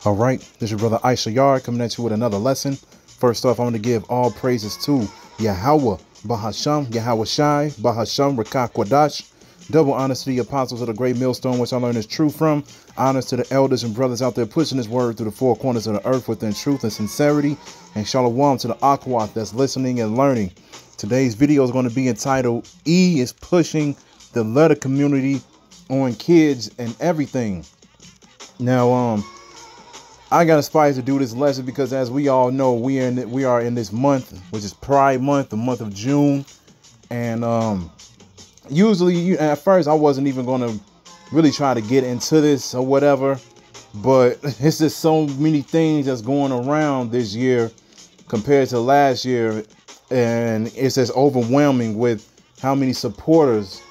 All right, this is your brother Issachar coming at you with another lesson. First off, I'm going to give all praises to Yahweh, Bahasham, Yahweh Shai, Bahasham, Rachaa Kwadash. Double honors to the apostles of the great millstone, which I learned is true from. Honors to the elders and brothers out there pushing this word through the four corners of the earth within truth and sincerity. And shalom to the Akwat that's listening and learning. Today's video is going to be entitled, E is pushing the letter community on kids and everything. Now, I got inspired to do this lesson because, as we all know, we are in this month, which is Pride Month, the month of June. And usually, at first, I wasn't even going to really try to get into this or whatever. But it's just so many things that's going around this year compared to last year. And it's just overwhelming with how many supporters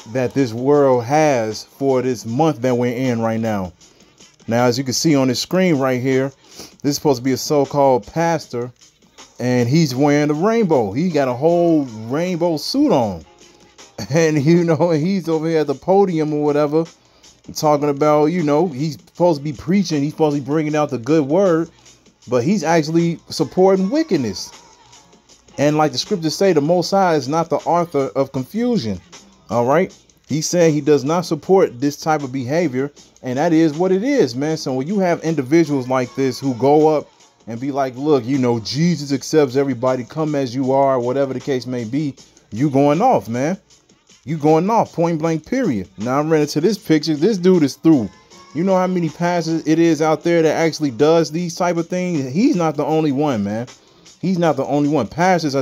that this world has for this month that we're in right now. Now, as you can see on the screen right here, this is supposed to be a so-called pastor, and he's wearing the rainbow. He got a whole rainbow suit on. And, you know, he's over here at the podium or whatever, talking about, you know, he's supposed to be preaching. He's supposed to be bringing out the good word, but he's actually supporting wickedness. And like the scriptures say, the Most High is not the author of confusion. All right. He said he does not support this type of behavior. And that is what it is, man. So when you have individuals like this who go up and be like, look, you know, Jesus accepts everybody, come as you are, whatever the case may be, you going off, man. You going off, point blank, period. Now, I ran into this picture. This dude is through. You know how many pastors it is out there that actually does these type of things? He's not the only one, man. He's not the only one. Pastors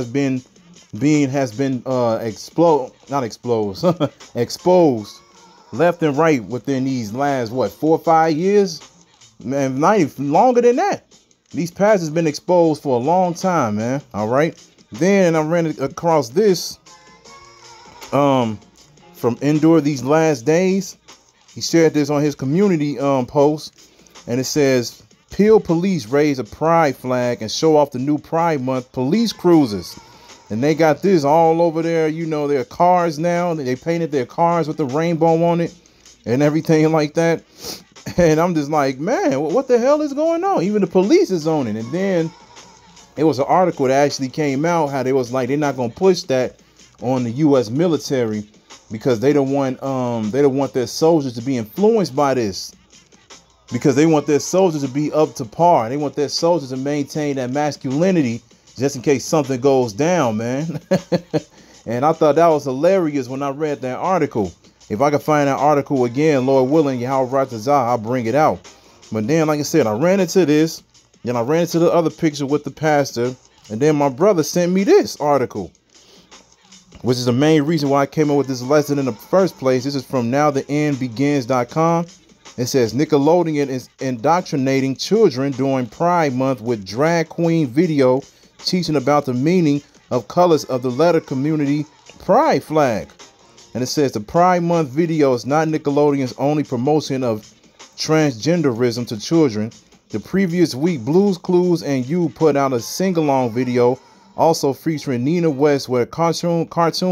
exposed left and right within these last, 4 or 5 years? Man, not even longer than that. These pastors been exposed for a long time, man. All right. Then I ran across this from Endure These Last Days. He shared this on his community post, and it says, Peel police raise a pride flag and show off the new Pride Month police cruisers. And they got this all over there, you know, their cars now. They painted their cars with the rainbow on it and everything like that. And I'm just like, man, what the hell is going on? Even the police is on it. And then it was an article that actually came out how they was like, they're not going to push that on the U.S. military because they don't want their soldiers to be influenced by this, because they want their soldiers to be up to par. They want their soldiers to maintain that masculinity just in case something goes down, man. And I thought that was hilarious when I read that article. If I could find that article again, Lord willing, I'll bring it out. But then, like I said, I ran into this. Then I ran into the other picture with the pastor. And then my brother sent me this article, which is the main reason why I came up with this lesson in the first place. This is from nowtheendbegins.com. It says Nickelodeon is indoctrinating children during Pride Month with drag queen video teaching about the meaning of colors of the letter community pride flag. And it says the Pride Month video is not Nickelodeon's only promotion of transgenderism to children. The previous week, Blues Clues and You put out a sing-along video also featuring Nina West, where cartoon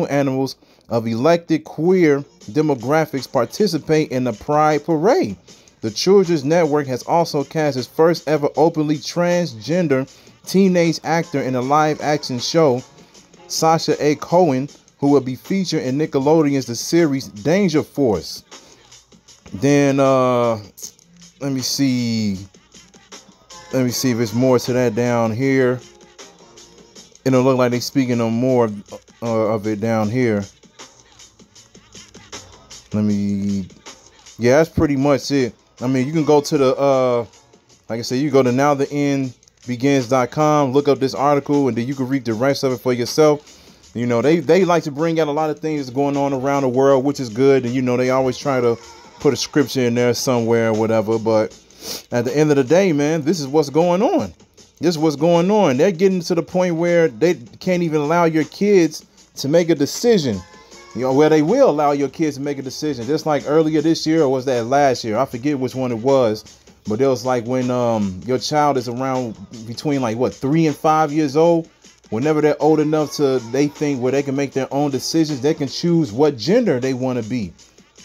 animals of elected queer demographics participate in the Pride Parade. The Children's Network has also cast its first ever openly transgender teenage actor in a live action show, Sasha A. Cohen, who will be featured in Nickelodeon's the series Danger Force. Then let me see if there's more to that down here. It'll look like they're speaking on more of it down here. Yeah, that's pretty much it. I mean, you can go to the like I said, you go to nowtheendbegins.com, look up this article, and then you can read the rest of it for yourself. You know, they like to bring out a lot of things going on around the world, which is good. And, you know, they always try to put a scripture in there somewhere or whatever. But at the end of the day, man, this is what's going on. This is what's going on. They're getting to the point where they can't even allow your kids to make a decision. You know, where they will allow your kids to make a decision. Just like earlier this year, or was that last year? I forget which one it was. But it was like when your child is around between 3 and 5 years old. Whenever they're old enough to, they think where they can make their own decisions, they can choose what gender they want to be.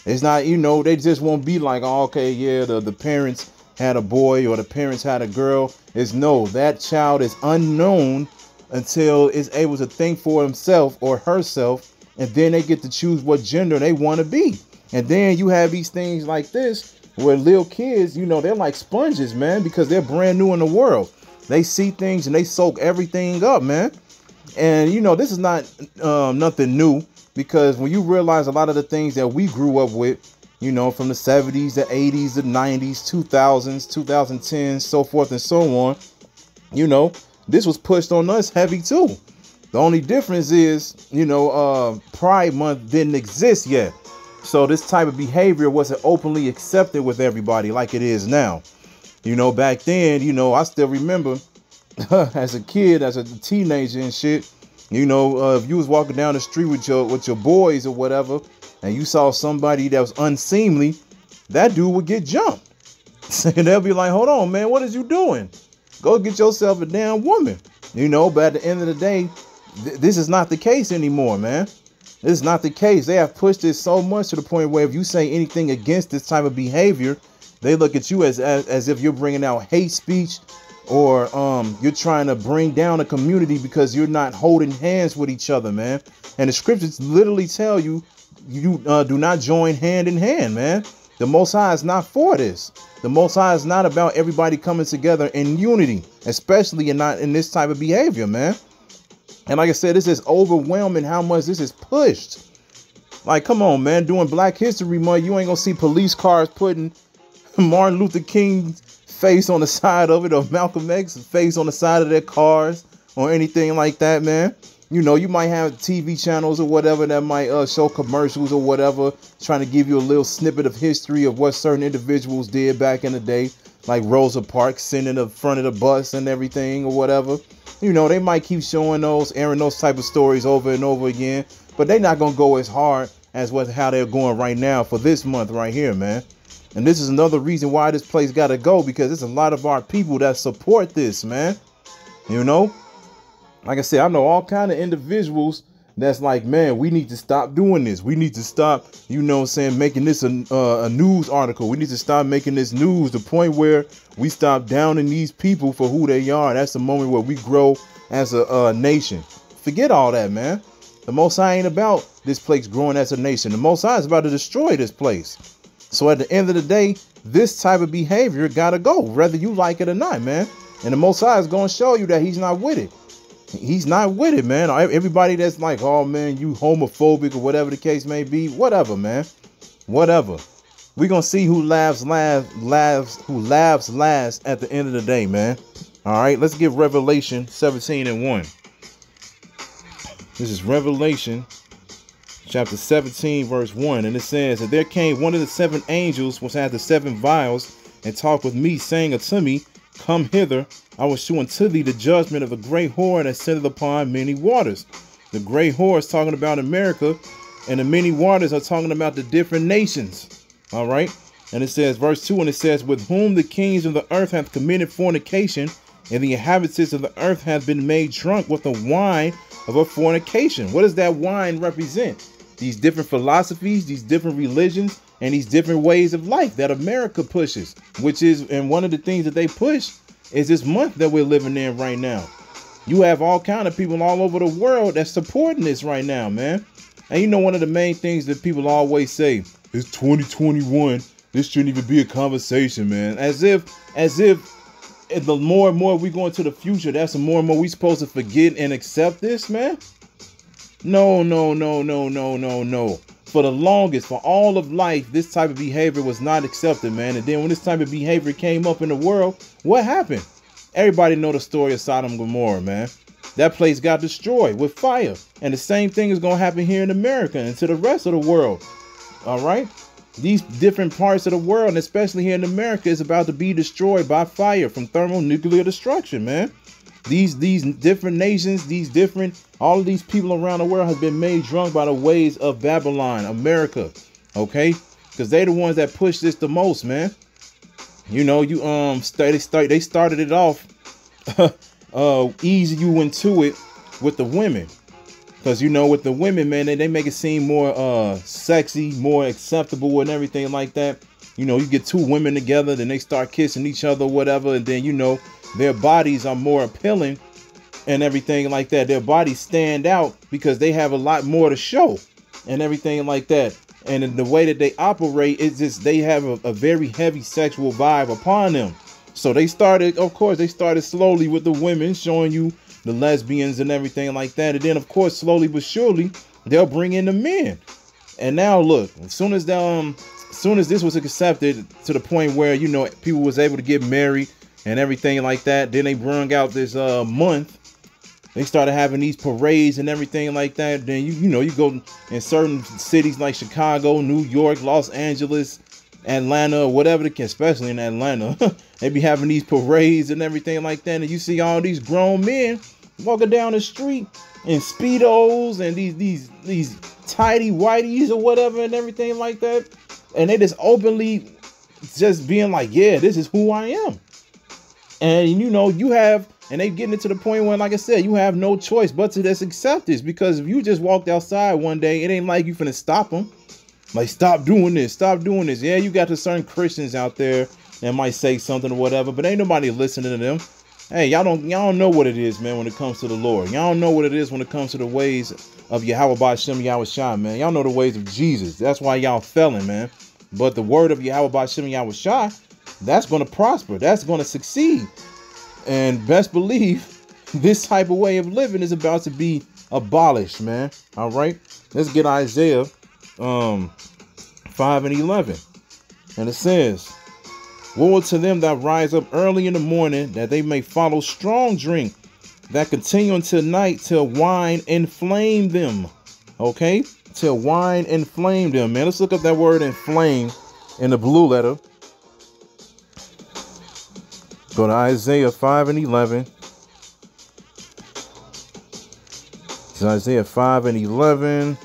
It's not, you know, they just won't be like, oh, okay, yeah, the parents had a boy or the parents had a girl. Is no, that child is unknown until it's able to think for himself or herself, and then they get to choose what gender they want to be. And then you have these things like this where little kids, you know, they're like sponges, man, because they're brand new in the world. They see things and they soak everything up, man. And, you know, this is not nothing new, because when you realize a lot of the things that we grew up with, you know, from the 70s, the 80s, the 90s, 2000s, 2010s, so forth and so on, you know, this was pushed on us heavy too. The only difference is, you know, Pride Month didn't exist yet. So this type of behavior wasn't openly accepted with everybody like it is now. You know, back then, you know, I still remember as a kid, as a teenager and shit, you know, if you was walking down the street with your boys or whatever, and you saw somebody that was unseemly, that dude would get jumped. And they'll be like, hold on, man, what is you doing? Go get yourself a damn woman. You know, but at the end of the day, this is not the case anymore, man. This is not the case. They have pushed it so much to the point where if you say anything against this type of behavior, they look at you as if you're bringing out hate speech, or you're trying to bring down a community because you're not holding hands with each other, man. And the scriptures literally tell you, you do not join hand in hand, man. The Most High is not for this. The Most High is not about everybody coming together in unity, especially not in this type of behavior, man. And like I said, this is overwhelming how much this is pushed. Like, come on, man. During Black History Month, you ain't gonna see police cars putting Martin Luther King's face on the side of it, or Malcolm X's face on the side of their cars, or anything like that, man. You know, you might have TV channels or whatever that might show commercials or whatever, trying to give you a little snippet of history of what certain individuals did back in the day, like Rosa Parks sitting in the front of the bus and everything or whatever. You know, they might keep showing those, airing those type of stories over and over again, but they're not going to go as hard as how they're going right now for this month right here, man. And this is another reason why this place got to go, because there's a lot of our people that support this, man. You know, like I said, I know all kind of individuals that's like, man, we need to stop doing this. We need to stop, you know what I'm saying, making this a news article. We need to stop making this news, the point where we stop downing these people for who they are. That's the moment where we grow as a nation. Forget all that, man. The Most High ain't about this place growing as a nation. The Most High is about to destroy this place. So at the end of the day, this type of behavior got to go, whether you like it or not, man. And the Most High is going to show you that he's not with it. He's not with it, man. Everybody that's like, oh, man, you homophobic or whatever the case may be. Whatever, man. Whatever. We're going to see who laughs last at the end of the day, man. All right, let's get Revelation 17:1. This is Revelation chapter 17, verse 1. And it says, and there came one of the seven angels which had the seven vials, and talked with me, saying unto me, come hither, I will shew unto thee the judgment of the great whore that sitteth upon many waters. The great whore is talking about America, and the many waters are talking about the different nations. All right. And it says, verse 2, and it says, with whom the kings of the earth hath committed fornication, and the inhabitants of the earth have been made drunk with the wine of her fornication. What does that wine represent? These different philosophies, these different religions, and these different ways of life that America pushes, which is, and one of the things that they push is this month that we're living in right now. You have all kind of people all over the world that's supporting this right now, man. And you know, one of the main things that people always say, it's 2021. This shouldn't even be a conversation, man. As if the more and more we go into the future, that's the more and more we supposed to forget and accept this, man. No. For the longest, for all of life, this type of behavior was not accepted, man. And then when this type of behavior came up in the world, what happened? Everybody know the story of Sodom and Gomorrah, man. That place got destroyed with fire. And the same thing is going to happen here in America and to the rest of the world. All right. These different parts of the world, and especially here in America, is about to be destroyed by fire from thermonuclear destruction, man. These different nations, all of these people around the world have been made drunk by the ways of Babylon, America. Okay, because they the ones that push this the most, man. You know, they started it off easing you into it with the women. Because, you know, with the women, man, they make it seem more sexy, more acceptable and everything like that. You know, you get two women together, then they start kissing each other, whatever. And then, you know, their bodies are more appealing and everything like that. Their bodies stand out because they have a lot more to show and everything like that. And in the way that they operate, it's just they have a very heavy sexual vibe upon them. So they started, of course, they started slowly with the women, showing you the lesbians and everything like that. And then, of course, slowly but surely, they'll bring in the men. And now, look, as soon as this was accepted to the point where, you know, people was able to get married and everything like that, then they brung out this month. They started having these parades and everything like that. Then, you know, you go in certain cities like Chicago, New York, Los Angeles, Atlanta, or whatever the case, especially in Atlanta, they be having these parades and everything like that. And you see all these grown men walking down the street in Speedos and these tidy whiteys or whatever and everything like that. And they just openly just being like, yeah, this is who I am. And, you know, and they getting it to the point where, like I said, you have no choice but to just accept this. Because if you just walked outside one day, it ain't like you finna stop them. Like, stop doing this, stop doing this. Yeah, you got the certain Christians out there that might say something or whatever, but ain't nobody listening to them. Hey, y'all don't know what it is, man, when it comes to the Lord. Y'all don't know what it is when it comes to the ways of Yahweh Ba'Shem Yahushua, man. Y'all know the ways of Jesus. That's why y'all felling, man. But the word of Yahweh Ba'Shem Yahushua, that's going to prosper. That's going to succeed. And best believe this type of way of living is about to be abolished, man. All right. Let's get Isaiah 5:11. And it says, woe to them that rise up early in the morning, that they may follow strong drink, that continue until night, till wine inflame them. Okay? Till wine inflame them, man. Let's look up that word inflame in the blue letter. Go to Isaiah 5:11. It's Isaiah 5:11.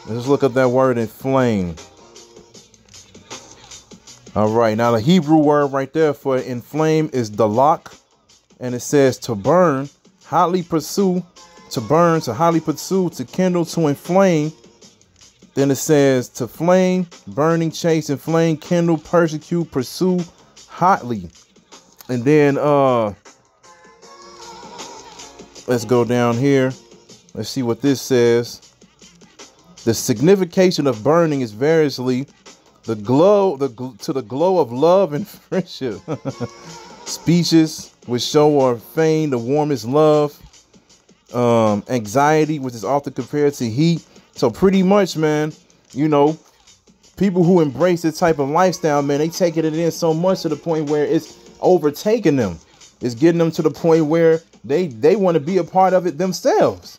Let's look up that word inflame. All right. Now, the Hebrew word right there for inflame is dalak. And it says to burn, hotly pursue, to burn, to hotly pursue, to kindle, to inflame. Then it says to flame, burning, chase, inflame, kindle, persecute, pursue, hotly. And then let's go down here. Let's see what this says. The signification of burning is variously to the glow of love and friendship. Speeches which show or feign the warmest love. Anxiety, which is often compared to heat. So pretty much, man, you know, people who embrace this type of lifestyle, man, they taking it in so much to the point where it's overtaking them. It's getting them to the point where they want to be a part of it themselves.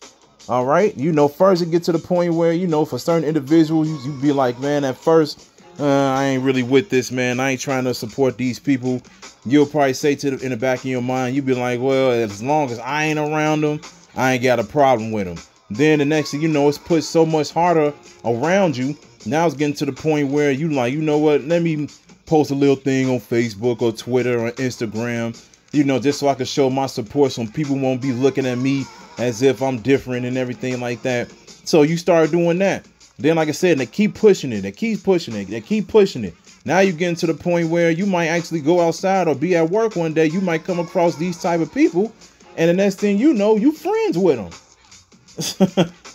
All right. You know, first it gets to the point where, you know, for certain individuals, you be like, man, at first, I ain't really with this, man. I ain't trying to support these people. You'll probably say in the back of your mind, you be like, well, as long as I ain't around them, I ain't got a problem with them. Then the next thing you know, it's put so much harder around you. Now it's getting to the point where you like, you know what, let me post a little thing on Facebook or Twitter or Instagram, you know, just so I can show my support so people won't be looking at me as if I'm different and everything like that. So you start doing that. Then, like I said, they keep pushing it. They keep pushing it. They keep pushing it. Now you're getting to the point where you might actually go outside or be at work one day. You might come across these type of people. And the next thing you know, you friends with them.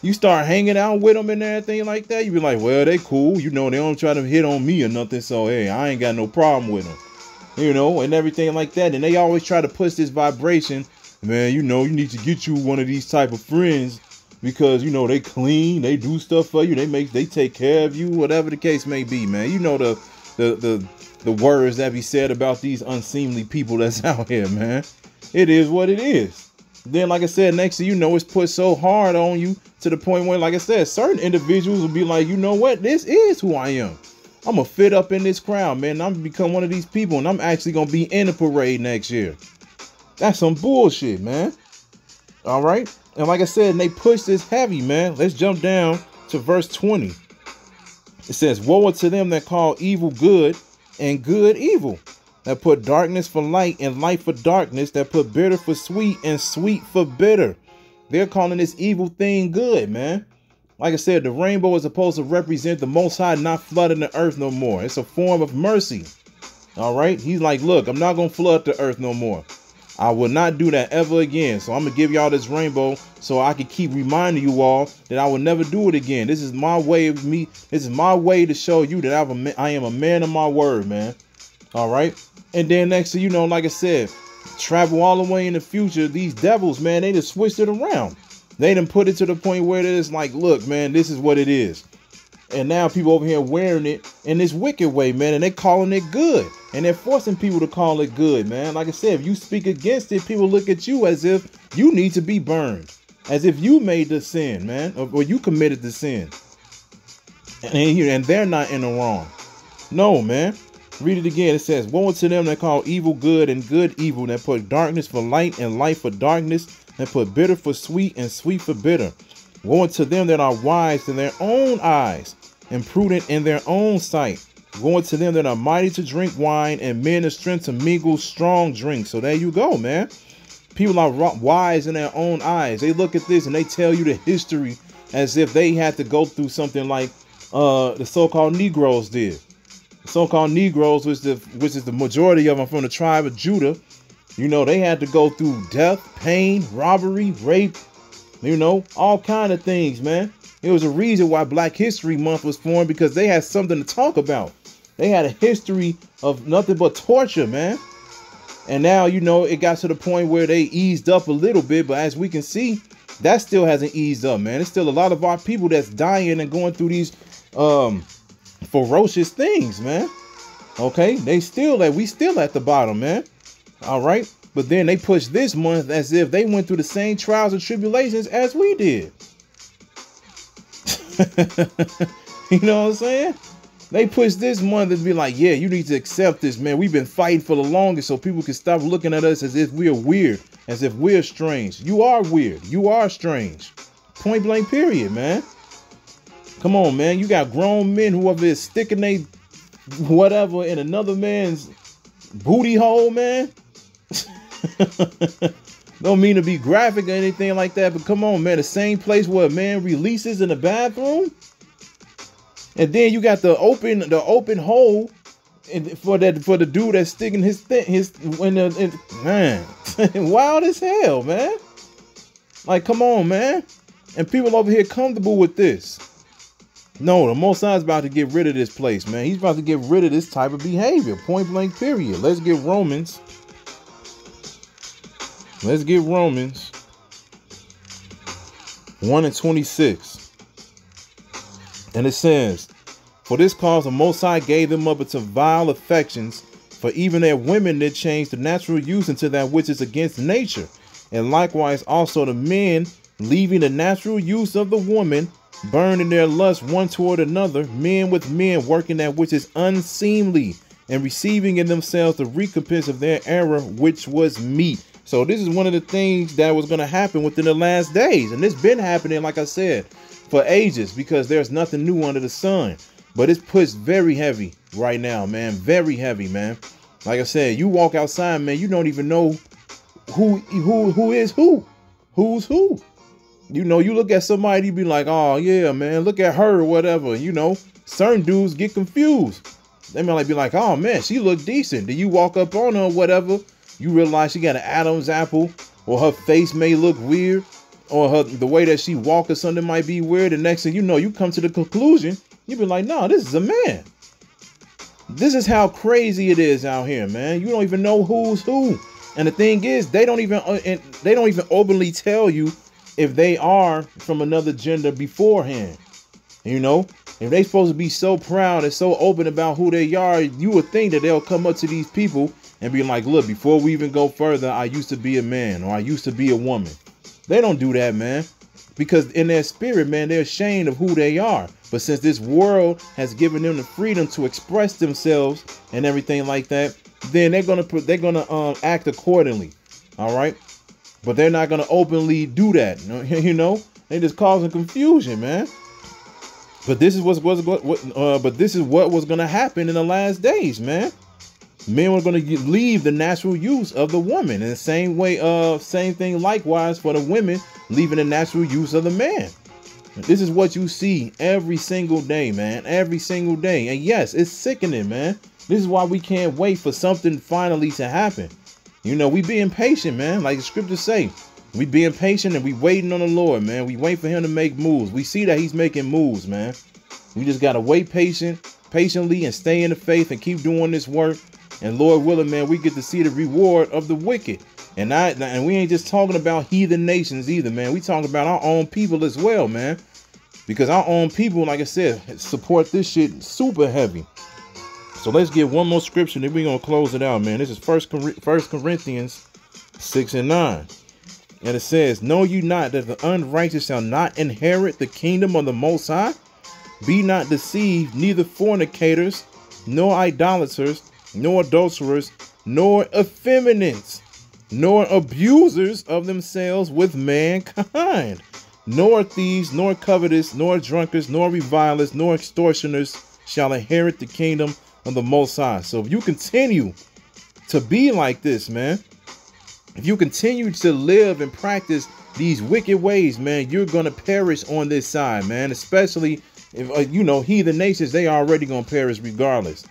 You start hanging out with them and everything like that. You be like, well, they cool. You know, they don't try to hit on me or nothing. So, hey, I ain't got no problem with them. You know, and everything like that. And they always try to push this vibration. Man, you know, you need to get you one of these type of friends because, you know, they clean. They do stuff for you. They take care of you, whatever the case may be, man. You know, the words that be said about these unseemly people that's out here, man. It is what it is. Then, like I said, next thing you know, it's put so hard on you to the point where, like I said, certain individuals will be like, you know what? This is who I am. I'm going to fit up in this crowd, man. I'm going to become one of these people, and I'm actually going to be in a parade next year. That's some bullshit, man. All right. And like I said, and they push this heavy, man. Let's jump down to verse 20. It says, woe unto them that call evil good and good evil, that put darkness for light and light for darkness, that put bitter for sweet and sweet for bitter. They're calling this evil thing good, man. Like I said, the rainbow is supposed to represent the Most High not flooding the earth no more. It's a form of mercy. All right. He's like, look, I'm not going to flood the earth no more. I will not do that ever again. So I'm going to give y'all this rainbow so I can keep reminding you all that I will never do it again. This is my way of me. This is my way to show you that I am a man of my word, man. All right. And then next thing you know, like I said, travel all the way in the future. These devils, man, they just switched it around. They done put it to the point where it is like, look, man, this is what it is. And now people over here wearing it in this wicked way, man. And they calling it good. And they're forcing people to call it good, man. Like I said, if you speak against it, people look at you as if you need to be burned. As if you made the sin, man. Or you committed the sin. And they're not in the wrong. No, man. Read it again. It says, woe to them that call evil good and good evil, that put darkness for light and light for darkness, and put bitter for sweet and sweet for bitter. Woe to them that are wise in their own eyes and prudent in their own sight. Woe to them that are mighty to drink wine and men of strength to mingle strong drink. So there you go, man. People are wise in their own eyes. They look at this and they tell you the history as if they had to go through something like the so-called Negroes did. The so-called Negroes, which is the majority of them from the tribe of Judah. You know, they had to go through death, pain, robbery, rape, you know, all kind of things, man. It was a reason why Black History Month was formed, because they had something to talk about. They had a history of nothing but torture, man. And now, you know, it got to the point where they eased up a little bit. But as we can see, that still hasn't eased up, man. There's still a lot of our people that's dying and going through these ferocious things, man. Okay, we still at the bottom, man. All right. But then they push this month as if they went through the same trials and tribulations as we did. You know what I'm saying? They push this month to be like, yeah, you need to accept this, man. We've been fighting for the longest so people can stop looking at us as if we're weird, as if we're strange. You are weird. You are strange. Point blank period, man. Come on, man. You got grown men who are sticking they whatever in another man's booty hole, man. Don't mean to be graphic or anything like that, but come on, man. The same place where a man releases in the bathroom, and then you got the open hole for the dude that's sticking man. Wild as hell, man. Like, come on, man. And people over here comfortable with this. No, the Most High is about to get rid of this place, man. He's about to get rid of this type of behavior. Point blank period. Let's get Romans. Let's get Romans 1:26. And it says, for this cause the Most High gave them up into vile affections, for even their women did change the natural use into that which is against nature. And likewise also the men, leaving the natural use of the woman, burned in their lust one toward another, men with men working that which is unseemly, and receiving in themselves the recompense of their error, which was meat. So this is one of the things that was going to happen within the last days. And it's been happening, like I said, for ages, because there's nothing new under the sun. But it's pushed very heavy right now, man. Very heavy, man. Like I said, you walk outside, man, you don't even know who is who. Who's who. You know, you look at somebody, you be like, oh, yeah, man, look at her or whatever. You know, certain dudes get confused. They might be like, oh, man, she look decent. Then you walk up on her or whatever. You realize she got an Adam's apple, or her face may look weird, or the way that she walk or something might be weird. The next thing you know, you come to the conclusion, you be like, no, this is a man. This is how crazy it is out here, man. You don't even know who's who. And the thing is, they don't even openly tell you if they are from another gender beforehand. You know, if they supposed to be so proud and so open about who they are, you would think that they'll come up to these people and be like, look, before we even go further, I used to be a man, or I used to be a woman. They don't do that, man, because in their spirit, man, they're ashamed of who they are. But since this world has given them the freedom to express themselves and everything like that, then they're gonna act accordingly. All right. But they're not gonna openly do that. You know, they just causing confusion, man. But this is what was gonna happen in the last days, man. Men were going to leave the natural use of the woman. In the same way, same thing likewise for the women leaving the natural use of the man. This is what you see every single day, man. Every single day. And yes, it's sickening, man. This is why we can't wait for something finally to happen. You know, we being patient, man. Like the scriptures say, we being patient and we waiting on the Lord, man. We wait for him to make moves. We see that he's making moves, man. We just got to wait patiently and stay in the faith and keep doing this work. And Lord willing, man, we get to see the reward of the wicked. And we ain't just talking about heathen nations either, man. We talking about our own people as well, man. Because our own people, like I said, support this shit super heavy. So let's get one more scripture, then we're going to close it out, man. This is 1 Corinthians 6:9. And it says, know you not that the unrighteous shall not inherit the kingdom of the Most High? Be not deceived, neither fornicators, nor idolaters, nor adulterers, nor effeminates, nor abusers of themselves with mankind, nor thieves, nor covetous, nor drunkards, nor revilers, nor extortioners shall inherit the kingdom of the Most High. So if you continue to be like this, man, if you continue to live and practice these wicked ways, man, you're going to perish on this side, man. Especially if, you know, heathen nations, they already going to perish regardless,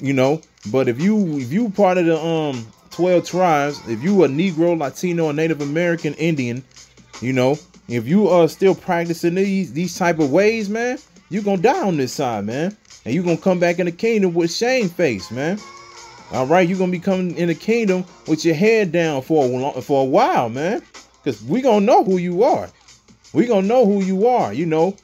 you know. But if you part of the 12 tribes, if you a Negro, Latino, or Native American, Indian, you know, if you are still practicing these type of ways, man, you're going to die on this side, man. And you're going to come back in the kingdom with shame face, man. All right, you're going to be coming in the kingdom with your head down for a while, man. Because we going to know who you are. We going to know who you are, you know.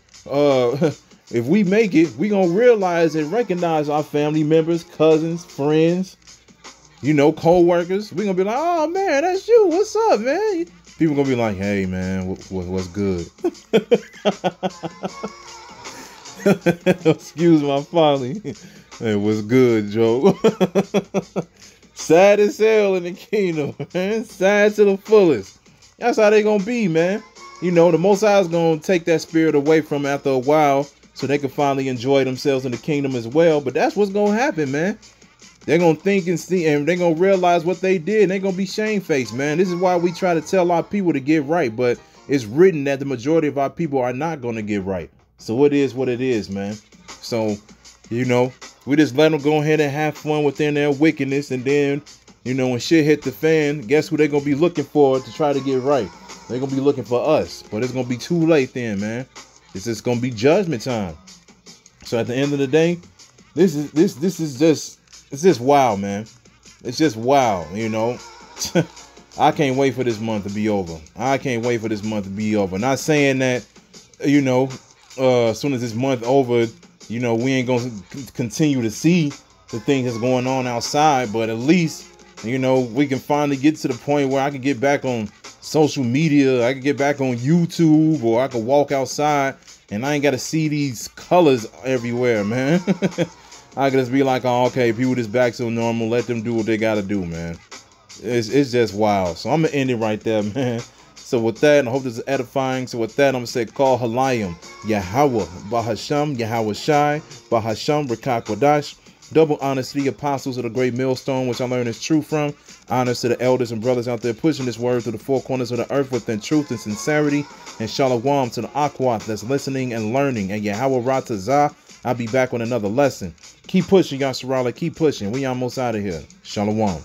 If we make it, we going to realize and recognize our family members, cousins, friends, you know, co-workers. We're going to be like, oh, man, that's you. What's up, man? People going to be like, hey, man, what's good? Excuse my folly. Hey, what's good, Joe? Sad as hell in the kingdom, man. Sad to the fullest. That's how they gonna be, man. You know, the Most High is gonna take that spirit away from them after a while so they can finally enjoy themselves in the kingdom as well. But that's what's gonna happen, man. They're gonna think and see, and they're gonna realize what they did. And they're gonna be shamefaced, man. This is why we try to tell our people to get right, but it's written that the majority of our people are not gonna get right. So it is what it is, man. So, you know, we just let them go ahead and have fun within their wickedness. And then, you know, when shit hit the fan, guess who they're going to be looking for to try to get right? They're going to be looking for us. But it's going to be too late then, man. It's just going to be judgment time. So at the end of the day, this is just wild, man. It's just wild, you know. I can't wait for this month to be over. I can't wait for this month to be over. Not saying that, you know, as soon as this month over, you know, we ain't going to continue to see the things that's going on outside, but at least, you know, we can finally get to the point where I can get back on social media. I can get back on YouTube, or I can walk outside and I ain't got to see these colors everywhere, man. I can just be like, oh, okay, people just back to normal. Let them do what they got to do, man. It's just wild. So I'm going to end it right there, man. So with that, and I hope this is edifying. So with that, I'm going to say, call Halayim, Yahweh, Bahasham, Yahweh Shai, Bahasham, Richaa Kodash. Double honors to the apostles of the great millstone, which I learned is true from. Honors to the elders and brothers out there pushing this word to the four corners of the earth within truth and sincerity. And shalom to the Akwat that's listening and learning. And Yahweh Ratazah, I'll be back with another lesson. Keep pushing, Yasharala. Keep pushing. We almost out of here. Shalom.